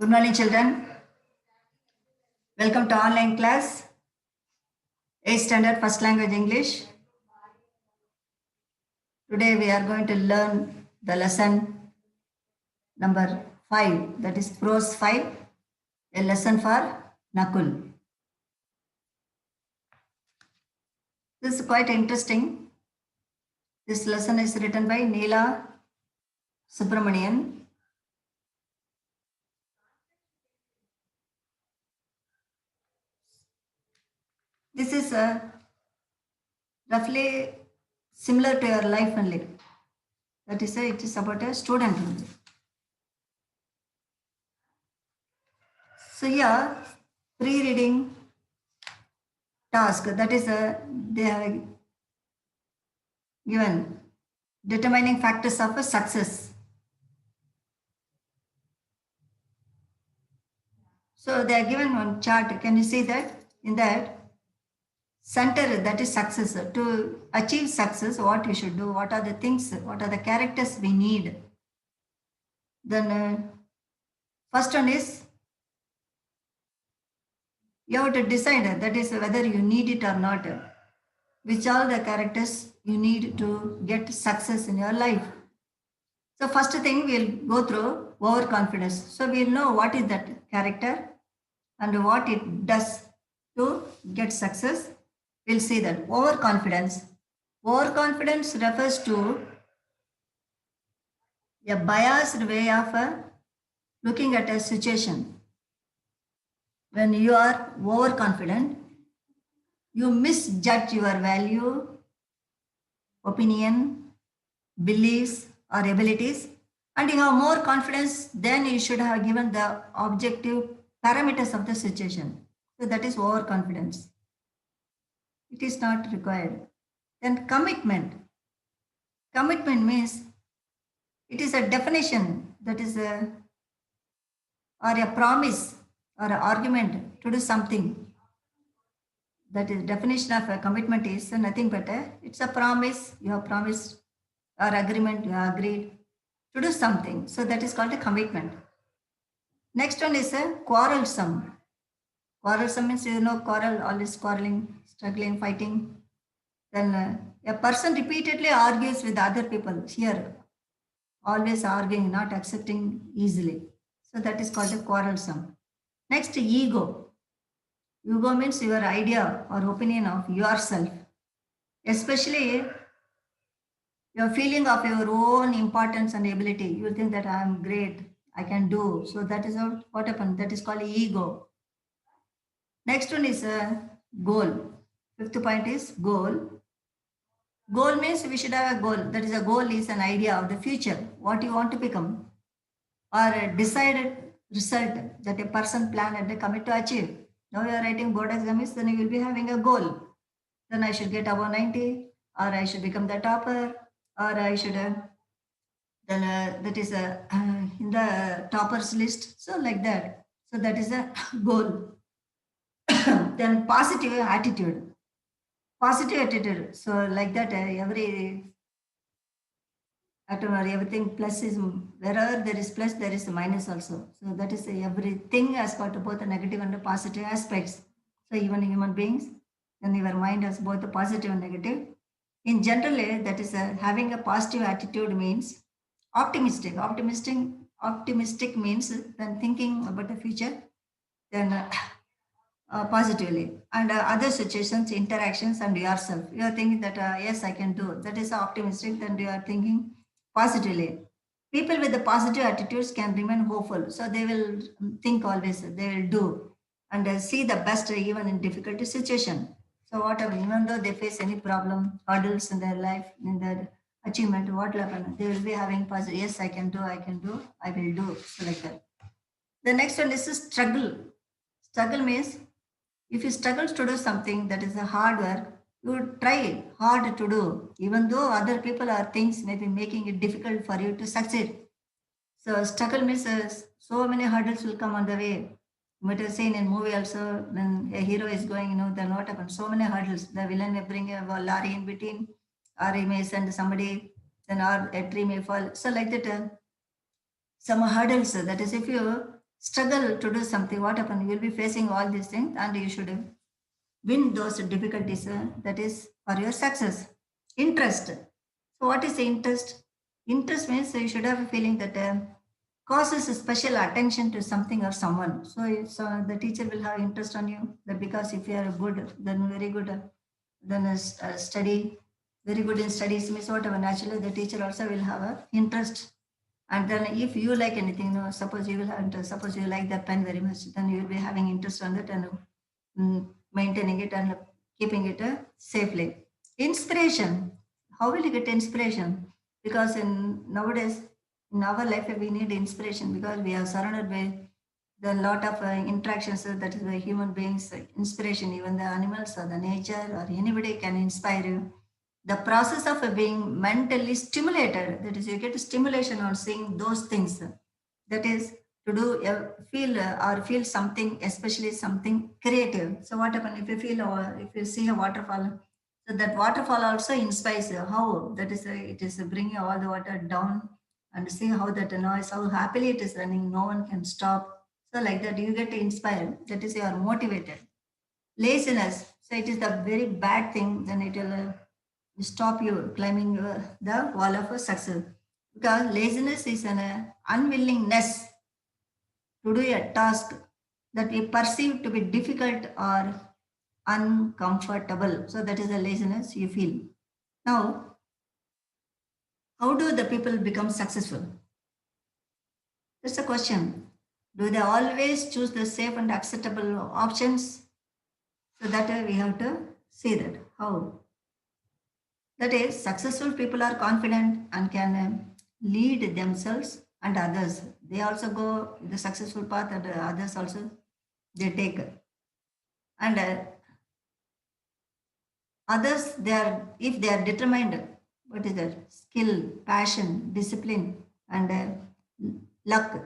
Good morning, children. Welcome to online class, 8th standard first language English. Today we are going to learn the lesson number 5, that is Prose 5, a lesson for Nakul. This is quite interesting. This lesson is written by Neela Subramanian. This is roughly similar to your life only. That is, it is about a student only. So here, pre-reading task, that is they have given determining factors of a success. So they are given one chart. Can you see that? In that center, that is success. To achieve success, what you should do, what are the things, what are the characters we need. Then first one is you have to decide, that is whether you need it or not. Which are the characters you need to get success in your life. So first thing we'll go through overconfidence. So we'll know what is that character and what it does to get success. We'll see that overconfidence. Overconfidence refers to a biased way of looking at a situation. When you are overconfident, you misjudge your value, opinion, beliefs, or abilities, and you have more confidence than you should have given the objective parameters of the situation. So that is overconfidence. It is not required. Then commitment. Commitment means it is a definition, that is a promise or an argument to do something. That is definition of a commitment is nothing but it's a promise. You have promised or agreement, you have agreed to do something. So that is called a commitment. Next one is a quarrelsome. Quarrelsome means, quarrel, always quarreling, struggling, fighting. Then a person repeatedly argues with other people. Here, always arguing, not accepting easily. So that is called a quarrelsome. Next, ego. Ego means your idea or opinion of yourself, especially your feeling of your own importance and ability. You think that I am great, I can do. So that is what happened. That is called ego. Next one is a goal. Fifth point is goal. Goal means we should have a goal. That is, a goal is an idea of the future, what you want to become, or a decided result that a person plan and they commit to achieve. Now you are writing board exams, then you will be having a goal. Then I should get above 90, or I should become the topper, or I should then that is in the toppers list. So like that. So that is a goal. Then positive attitude. Positive attitude. So like that, every atom or everything plus is, wherever there is plus, there is a minus also. So that is everything has got both the negative and the positive aspects. So even human beings, then your mind has both the positive and negative. In general, that is having a positive attitude means optimistic. Optimistic means when thinking about the future, then positively. And other situations, interactions, and yourself. You are thinking that, yes, I can do. That is optimistic, then you are thinking positively. People with the positive attitudes can remain hopeful. So they will think always, they will do and see the best even in difficult situation. So whatever, even though they face any problem, hurdles in their life, in their achievement, what will happen? They will be having positive, yes, I can do, I will do. So like that. The next one is struggle. Struggle means if you struggle to do something that is a hard work, you try hard to do, even though other people or things may be making it difficult for you to succeed. So struggle means so many hurdles will come on the way. You might have seen in movie also, when a hero is going, then what happens? So many hurdles. The villain may bring a lorry in between, or he may send somebody, then or a tree may fall. So like that, some hurdles. That is, if you struggle to do something, what happens? You will be facing all these things and you should win those difficulties. That is for your success. Interest. So, what is the interest? Interest means you should have a feeling that causes a special attention to something or someone. So, the teacher will have interest on you. That because if you are good, then very good, then study very good in studies means whatever. Naturally, the teacher also will have a interest. And then if you like anything, suppose you will have interest, suppose you like that pen very much, then you will be having interest on it and maintaining it and keeping it safely. Inspiration. How will you get inspiration? Because in nowadays, in our life, we need inspiration because we are surrounded by the lot of interactions that is the human beings, inspiration, even the animals or the nature or anybody can inspire you. The process of being mentally stimulated, that is, you get stimulation on seeing those things. That is to do feel or feel something, especially something creative. So what happens if you feel or if you see a waterfall? So that waterfall also inspires you. How that is, it is bringing all the water down and see how that noise, how happily it is running. No one can stop. So like that, you get inspired. That is, you are motivated. Laziness. So it is the very bad thing. Then it will stop you climbing the wall of success. Because laziness is an unwillingness to do a task that we perceive to be difficult or uncomfortable. So that is the laziness you feel. Now, how do the people become successful? That's the question. Do they always choose the safe and acceptable options? So that we have to see that. How? That is, successful people are confident and can lead themselves and others. They also go the successful path, and others also they take. And others, they are if they are determined. What is that? Skill, passion, discipline, and luck.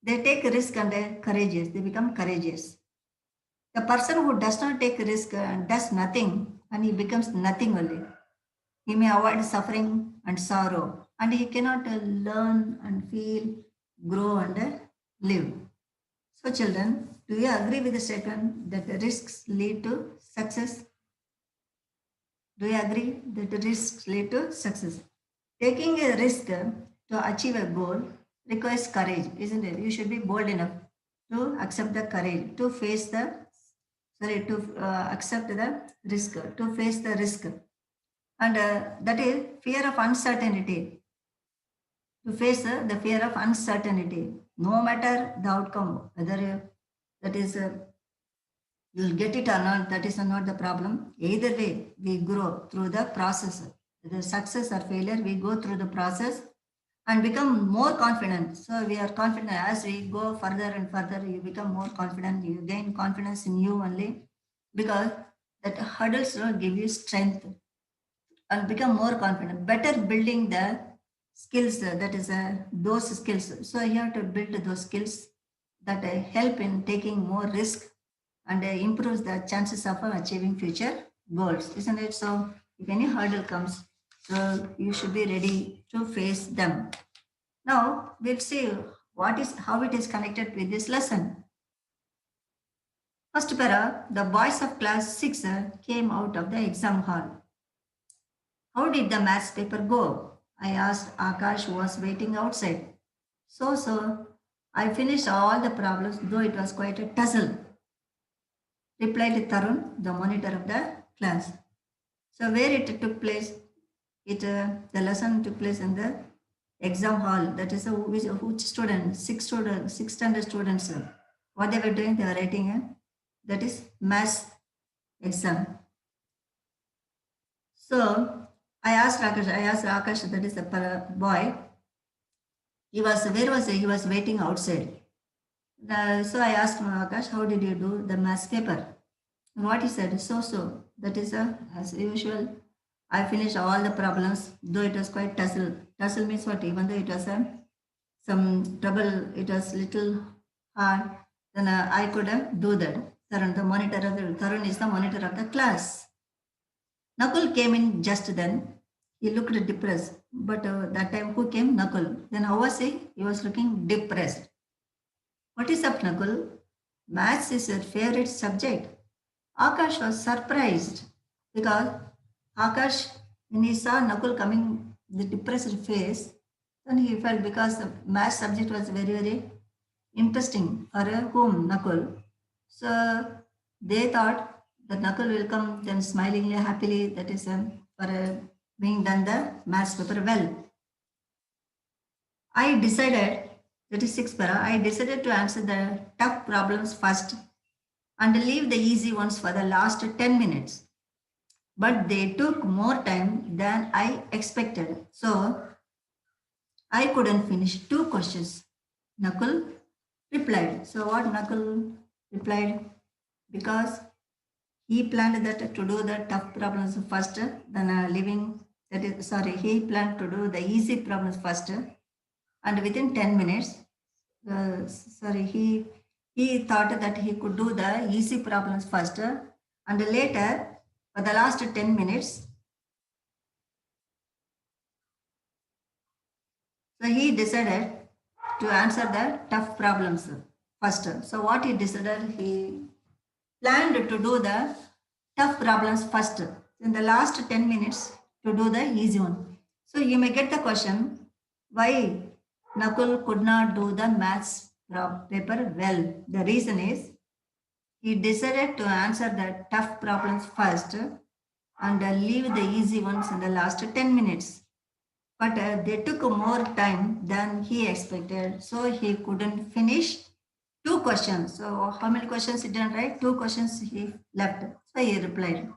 They take risk and courageous. They become courageous. The person who does not take risk and does nothing, and he becomes nothing only. He may avoid suffering and sorrow, and he cannot learn and feel, grow, and live. So, children, do you agree with the statement that the risks lead to success? Do you agree that the risks lead to success? Taking a risk to achieve a goal requires courage, isn't it? You should be bold enough to accept the courage, to face the, sorry, to accept the risk, to face the risk. And that is fear of uncertainty, to face the fear of uncertainty, no matter the outcome, whether that is you'll get it or not, that is not the problem. Either way, we grow through the process. The success or failure, we go through the process and become more confident. So we are confident as we go further and further, you become more confident, you gain confidence in you only because that hurdles will give you strength and become more confident. Better building the skills, that is those skills. So you have to build those skills that help in taking more risk and improves the chances of achieving future goals, isn't it? So if any hurdle comes, so you should be ready to face them. Now we'll see how it is connected with this lesson. First para, the boys of class 6 came out of the exam hall. How did the maths paper go? I asked Akash, who was waiting outside. So, I finished all the problems, though it was quite a tussle, replied Tarun, the monitor of the class. So, where it took place, the lesson took place in the exam hall. That is which student, six standard students. What they were doing, they were writing that is maths exam. So I asked Akash, that is the boy. Where was he? He was waiting outside. So I asked Akash, how did you do the maths paper? And what he said, so. That is as usual. I finished all the problems, though it was quite tussle. Tussle means what? Even though it was some trouble, it was little hard. Then I could do that. Tarun is the monitor of the class. Nakul came in just then. He looked depressed. But that time, who came? Nakul. Then how was he? He was looking depressed. What is up, Nakul? Maths is your favorite subject. Akash was surprised because Akash, when he saw Nakul coming with depressed face, then he felt because the math subject was very, very interesting for whom Nakul. So they thought that Nakul will come then smilingly, happily, that is for being done the maths paper well. I decided, that is sixth para, I decided to answer the tough problems first and leave the easy ones for the last 10 minutes. But they took more time than I expected. So I couldn't finish two questions. Nakul replied. So what Nakul replied? Because he planned that to do the tough problems first, then leaving that is sorry, he planned to do the easy problems first, and within 10 minutes, sorry, he thought that he could do the easy problems first, and later for the last 10 minutes, so he decided to answer the tough problems first. So what he decided, he planned to do the tough problems first. In the last 10 minutes to do the easy one. So you may get the question, why Nakul could not do the maths paper well. The reason is he decided to answer the tough problems first and leave the easy ones in the last 10 minutes. But they took more time than he expected, so he couldn't finish two questions. So how many questions he didn't write? Two questions he left. So he replied.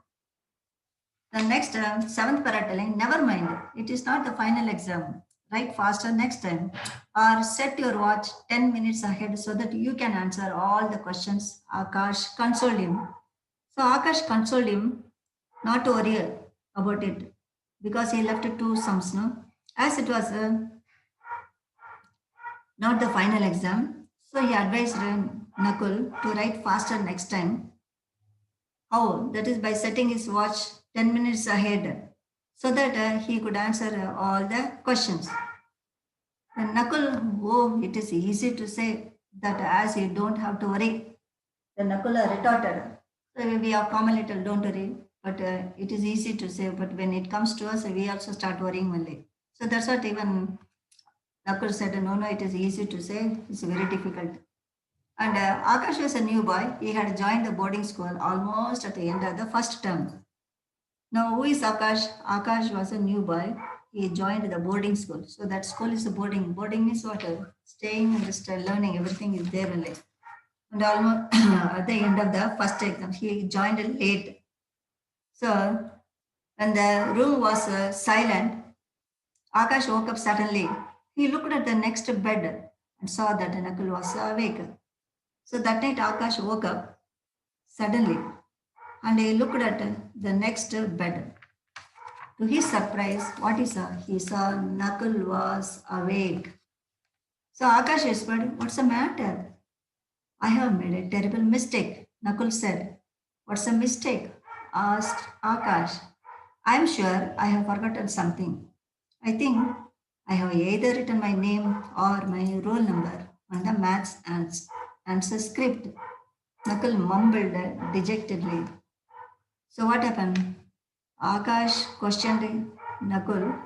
The next seventh para telling, never mind, it is not the final exam. Write faster next time. Or set your watch 10 minutes ahead so that you can answer all the questions. Akash consoled him. So Akash consoled him not to worry about it because he left two sums. No? As it was not the final exam, so he advised Nakul to write faster next time. How? That is by setting his watch 10 minutes ahead so that he could answer all the questions. And Nakul, oh, it is easy to say that as you don't have to worry. The Nakula retorted, so we are common little, don't worry, but it is easy to say, but when it comes to us, we also start worrying only. So that's what even Nakul said, no, no, it is easy to say, it's very difficult. And Akash was a new boy. He had joined the boarding school almost at the end of the first term. Now, who is Akash? Akash was a new boy. He joined the boarding school. So that school is a boarding. Boarding means what? Staying and just learning. Everything is there only. And almost at the end of the first exam, he joined late. So when the room was silent, Akash woke up suddenly. He looked at the next bed and saw that Nakul was awake. So that night, Akash woke up suddenly and he looked at the next bed. To his surprise, what he saw? He saw Nakul was awake. So Akash whispered, what's the matter? I have made a terrible mistake, Nakul said. What's a mistake? Asked Akash. I'm sure I have forgotten something. I think I have either written my name or my roll number on the maths answer script. Nakul mumbled dejectedly. So what happened? Akash questioned Nakul.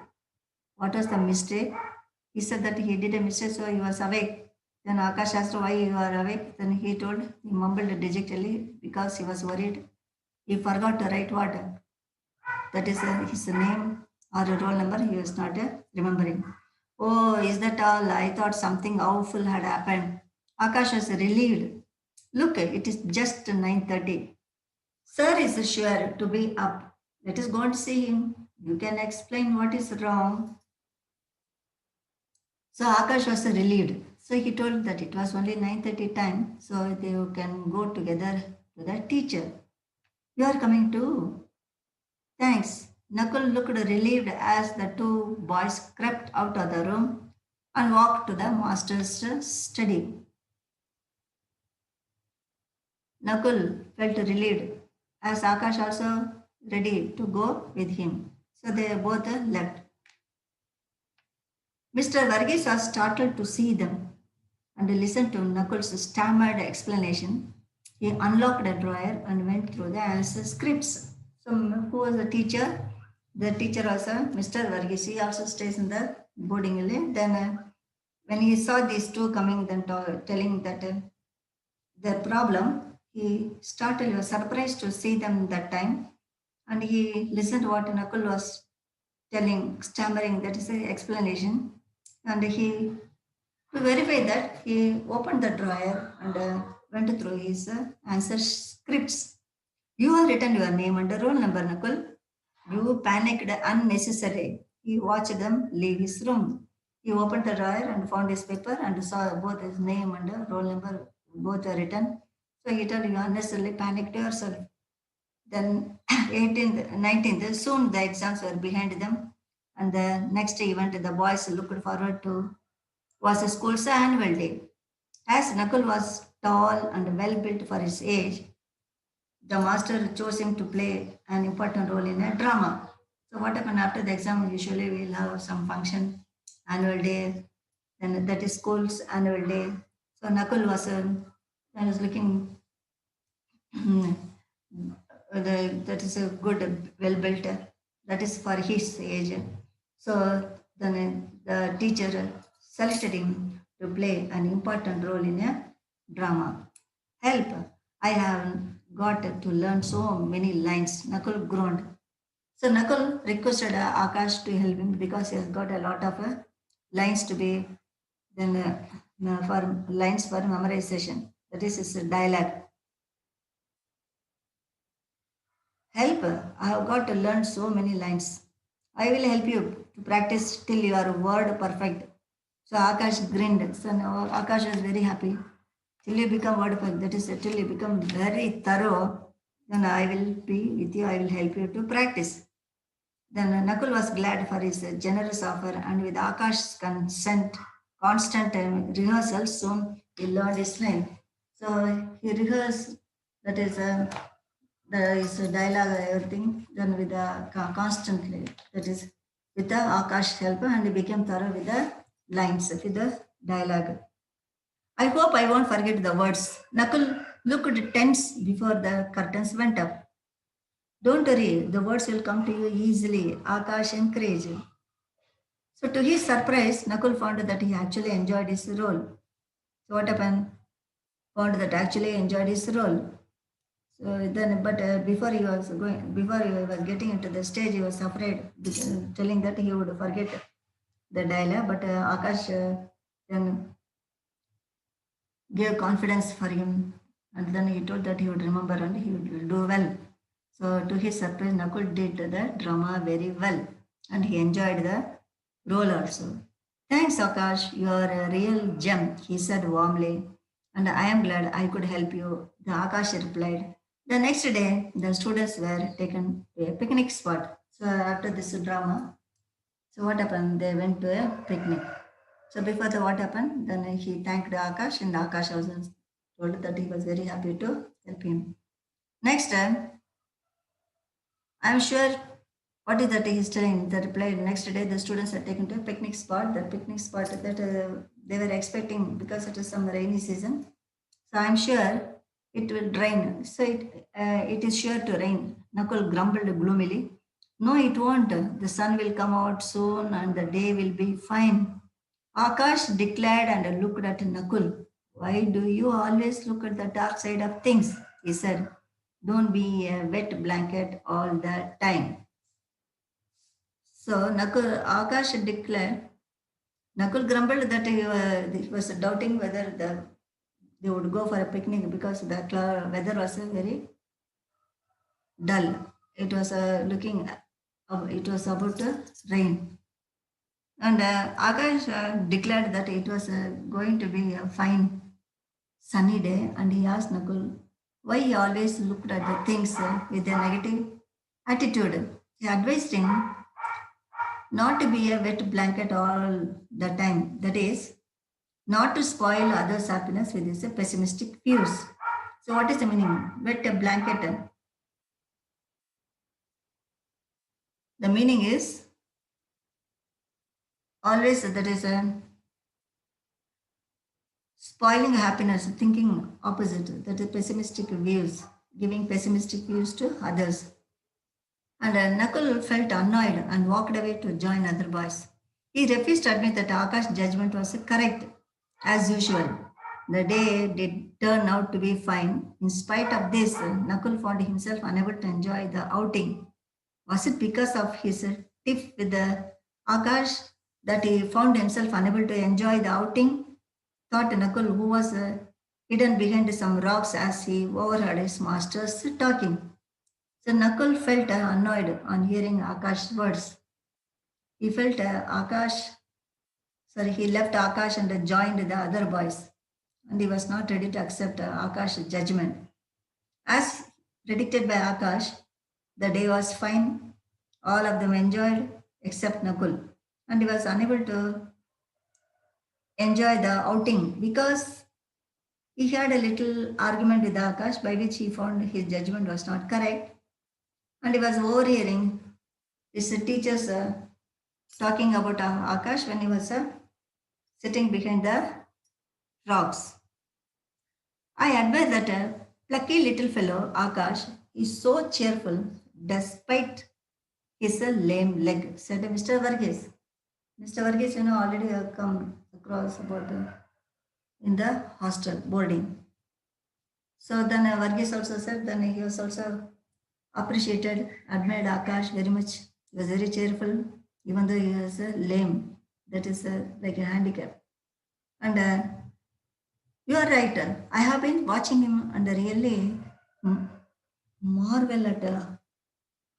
What was the mistake? He said that he did a mistake, so he was awake. Then Akash asked why you are awake. Then he told, he mumbled dejectedly because he was worried. He forgot to write what? That is his name or a roll number. He was not remembering. Oh, is that all? I thought something awful had happened. Akash was relieved. Look, it is just 9:30. Sir is sure to be up. Let us go and see him. You can explain what is wrong. So Akash was relieved. So he told that it was only 9:30 time, so they can go together to the teacher. You are coming too. Thanks. Nakul looked relieved as the two boys crept out of the room and walked to the master's study. Nakul felt relieved as Akash also ready to go with him. So they both left. Mr. Varghese was startled to see them. and listened to Nakul's stammered explanation. He unlocked a drawer and went through the answer scripts. So, who was the teacher? The teacher was Mr. Varghese. He also stays in the boarding school. Then, when he saw these two coming, then telling that their problem, he started. He was surprised to see them that time, and he listened what Nakul was telling, stammering. That is the explanation, and he to verify that, he opened the drawer and went through his answer scripts. You have written your name and roll number, Nakul. You panicked unnecessarily. He watched them leave his room. He opened the drawer and found his paper and saw both his name and roll number both are written. So he told you unnecessarily panicked yourself. Then 18th, 19th, soon the exams were behind them. And the next event the boys looked forward to was the school's annual day. As Nakul was tall and well built for his age, the master chose him to play an important role in a drama. So what happened after the exam? Usually we'll have some function, annual day, then that is school's annual day. So Nakul was looking that is a good, well built. That is for his age. So then the teacher selected him to play an important role in a drama. Help! I have got to learn so many lines. Nakul groaned. So Nakul requested Akash to help him because he has got a lot of lines to be then for lines for memorization. That is his dialogue. Help! I have got to learn so many lines. I will help you to practice till you are word perfect. So Akash grinned. So now Akash was very happy. Till you become word perfect, that is, till you become very thorough, then I will be with you, I will help you to practice. Then Nakul was glad for his generous offer, and with Akash's constant rehearsals, soon he learned his line. So he rehearsed, that is, his dialogue, everything, then with the constantly, that is, with the Akash's help, and he became thorough with the lines, with the dialogue. I hope I won't forget the words. Nakul looked tense before the curtains went up. Don't worry, the words will come to you easily, Akash encouraged. So, to his surprise, Nakul found that he actually enjoyed his role. So, what happened? Found that actually enjoyed his role. So then, but before he was getting into the stage, he was afraid, telling that he would forget the dialogue. But Akash then gave confidence for him, and then he told that he would remember and he would do well. So to his surprise, Nakul did the drama very well, and he enjoyed the role also. Thanks, Akash. You are a real gem, he said warmly, and I am glad I could help you. The Akash replied. The next day, the students were taken to a picnic spot. So after this drama, so what happened? They went to a picnic. So before the what happened, then he thanked Akash, and Akash also told that he was very happy to help him. Next time, I'm sure what is that he is telling. The reply next day, the students are taken to a picnic spot. The picnic spot that they were expecting because it is some rainy season. So I'm sure it will rain. So it is sure to rain. Nakul grumbled gloomily. No, it won't. The sun will come out soon and the day will be fine. Akash declared and looked at Nakul. Why do you always look at the dark side of things? He said. Don't be a wet blanket all the time. So Akash declared. Nakul grumbled that he was doubting whether they would go for a picnic because the weather was very dull. It was it was about to rain. And Akash declared that it was going to be a fine sunny day, and he asked Nakul why he always looked at the things with a negative attitude. He advised him not to be a wet blanket all the time. That is, not to spoil others' happiness with his pessimistic views. So, what is the meaning? Wet a blanket. The meaning is always that is spoiling happiness, thinking opposite, that is pessimistic views, giving pessimistic views to others. And Nakul felt annoyed and walked away to join other boys. He refused to admit that Akash's judgment was correct, as usual. The day did turn out to be fine. In spite of this, Nakul found himself unable to enjoy the outing. Was it because of his tiff with the Akash that he found himself unable to enjoy the outing? Thought Nakul, who was hidden behind some rocks as he overheard his masters talking. So Nakul felt annoyed on hearing Akash's words. He felt he left Akash and joined the other boys. And he was not ready to accept Akash's judgment. As predicted by Akash, the day was fine. All of them enjoyed except Nakul. And he was unable to enjoy the outing because he had a little argument with Akash by which he found his judgment was not correct. And he was overhearing his teachers talking about Akash when he was sitting behind the rocks. I admire that plucky little fellow, Akash, is so cheerful despite his lame leg, said Mr. Varghese. Mr. Varghese, already come across about in the hostel boarding. So then Varghese also said, then he was also appreciated, admired Akash very much. He was very cheerful, even though he was lame. That is like a handicap. And you are right. I have been watching him and really marvel at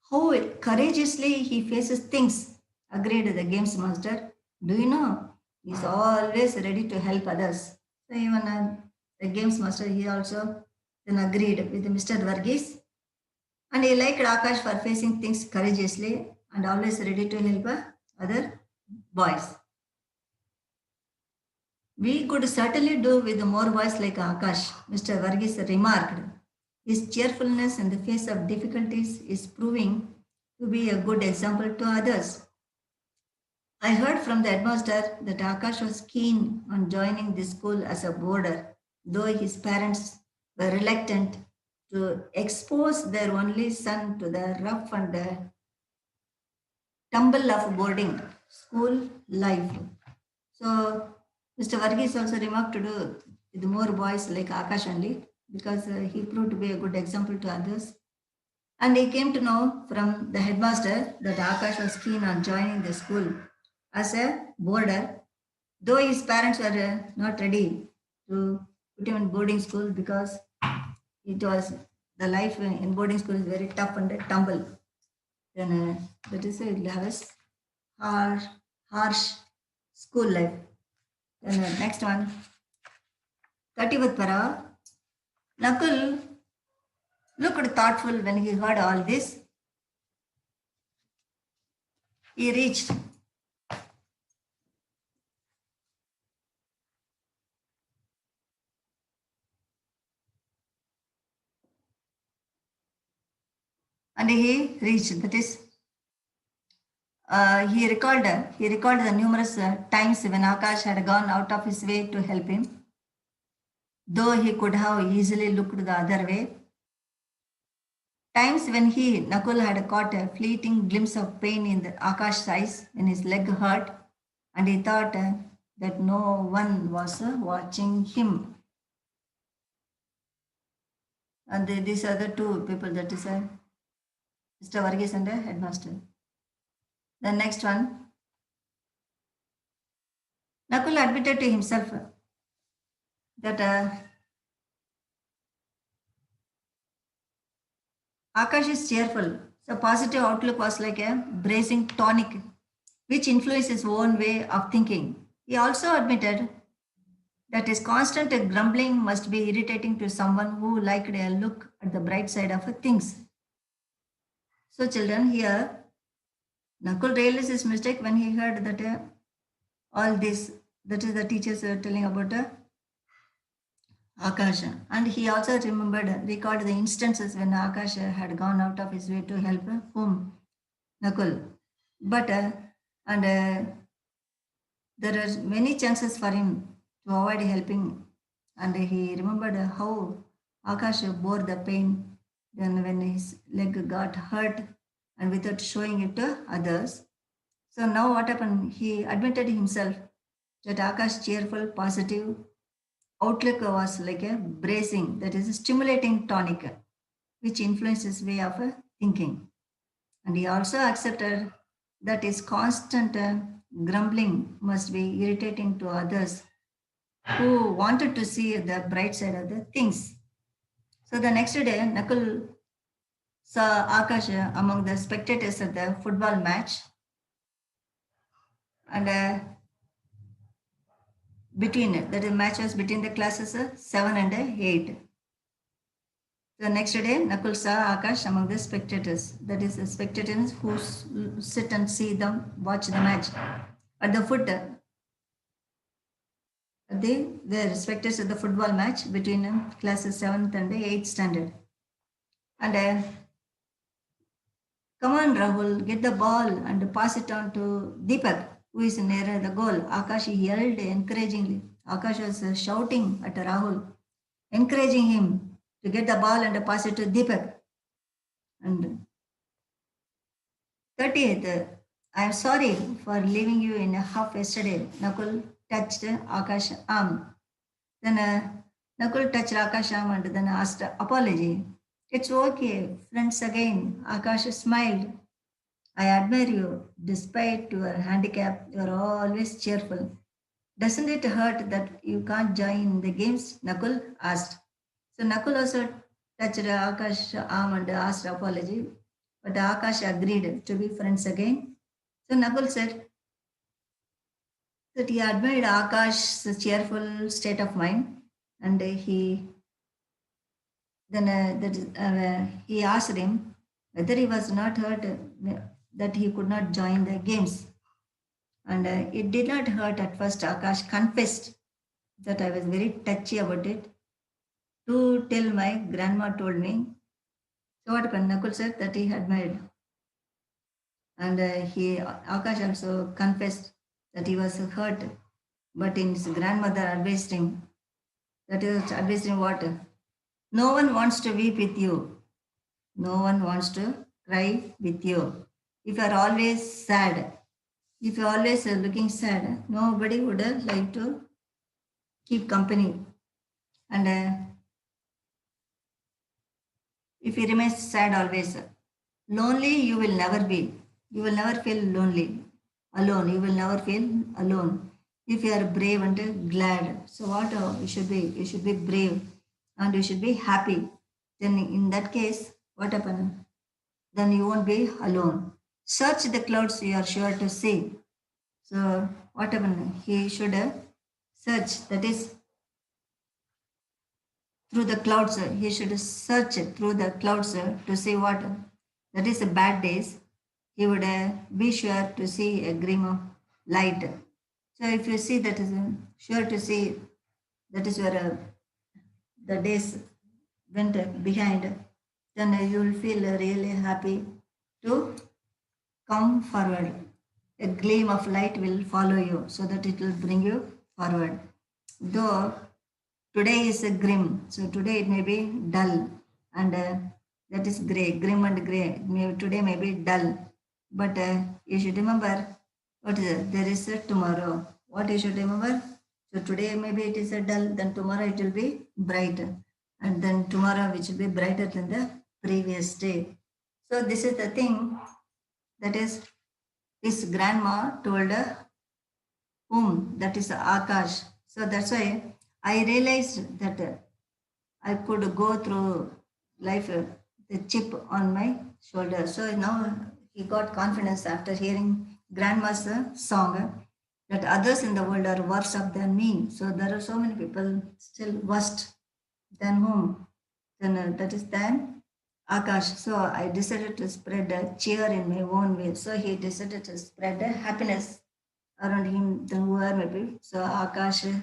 how courageously he faces things. Agreed, the games master. Do you know? He's always ready to help others. So even the games master, he also then agreed with Mr. Varghese. And he liked Akash for facing things courageously and always ready to help other boys. We could certainly do with more boys like Akash, Mr. Varghese remarked. His cheerfulness in the face of difficulties is proving to be a good example to others. I heard from the headmaster that Akash was keen on joining this school as a boarder, though his parents were reluctant to expose their only son to the rough and tumble of boarding school life. So Mr. Varghese also remarked to do with more boys like Akash only because he proved to be a good example to others. And he came to know from the headmaster that Akash was keen on joining the school as a boarder, though his parents were not ready to put him in boarding school because it was the life in boarding school is very tough and tumble. Then that is you'll have a harsh school life. Then next one, 30th para. Nakul looked thoughtful when he heard all this. He reached and he reached. That is, he recalled the numerous times when Akash had gone out of his way to help him, though he could have easily looked the other way. Times when Nakul, had caught a fleeting glimpse of pain in the Akash's eyes when his leg hurt, and he thought that no one was watching him. And these are the two people, that is Mr. Varghese and the headmaster. The next one, Nakul admitted to himself that Akash is cheerful. So positive outlook was like a bracing tonic, which influenced his own way of thinking. He also admitted that his constant grumbling must be irritating to someone who liked a look at the bright side of things. So children, here, Nakul realized his mistake when he heard that all this, that is the teachers were telling about Akash. And he also recalled the instances when Akash had gone out of his way to help whom? Nakul. But, there are many chances for him to avoid helping and he remembered how Akash bore the pain then when his leg got hurt and without showing it to others. So now what happened? He admitted himself that Akash's cheerful, positive outlook was like a bracing, that is a stimulating tonic, which influenced his way of thinking. And he also accepted that his constant grumbling must be irritating to others who wanted to see the bright side of the things. So the next day, Nakul saw Akash among the spectators at the football match, and between that is match was between the classes 7 and 8. The next day, Nakul saw Akash among the spectators. That is, the spectators who sit and see them watch the match. At the foot, they were spectators at the football match between classes 7th and 8th standard. And come on, Rahul, get the ball and pass it on to Deepak, who is near the goal. Akash yelled encouragingly. Akash was shouting at Rahul, encouraging him to get the ball and pass it to Deepak. And 30th, I am sorry for leaving you in a huff yesterday. Nakul touched Akash's arm. Then Nakul touched Akash's arm and then asked apology. It's okay, friends again. Akash smiled. I admire you. Despite your handicap, you are always cheerful. Doesn't it hurt that you can't join the games? Nakul asked. So Nakul also touched Akash's arm and asked apology, but Akash agreed to be friends again. So Nakul said that he admired Akash's cheerful state of mind, and he asked him whether he was not hurt that he could not join the games. And it did not hurt at first. Akash confessed that I was very touchy about it. To tell my grandma told me. So what happened? Nakul said that he admired. And Akash also confessed that he was hurt. But his grandmother advised him, that is, advised him what? No one wants to weep with you. No one wants to cry with you. If you are always sad, if you are always looking sad, nobody would like to keep company. And if you remain sad always, lonely you will never be. You will never feel lonely, alone. You will never feel alone. If you are brave and glad, so what you should be? You should be brave and you should be happy. Then in that case, what happened? Then you won't be alone. Search the clouds you are sure to see. So what happened? He should search. That is through the clouds. He should search through the clouds to see what. That is the bad days. He would be sure to see a gleam of light. So if you see that is sure to see, that is where the days went behind, then you will feel really happy to come forward. A gleam of light will follow you so that it will bring you forward. Though today is a grim, so today it may be dull and that is grey, grim and grey. Today may be dull, but you should remember what is it? There is a tomorrow. What you should remember? So today maybe it is a dull, then tomorrow it will be bright, and then tomorrow which will be brighter than the previous day. So this is the thing that is his grandma told whom, that is Akash. So that's why I realized that I could go through life the chip on my shoulder. So now he got confidence after hearing grandma's song that others in the world are worse off than me. So there are so many people still worse than whom? Then that is then Akash. So I decided to spread cheer in my own way. So he decided to spread happiness around him, then whoever maybe. So Akash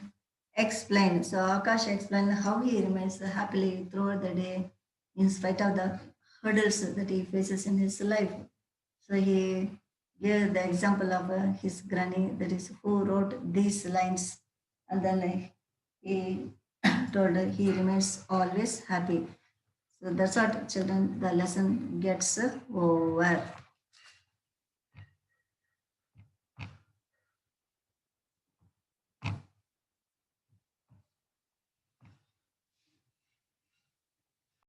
explained. So Akash explained how he remains happily throughout the day in spite of the hurdles that he faces in his life. So he gave the example of his granny, that is who wrote these lines, and then he told he remains always happy. So that's what children, the lesson gets over.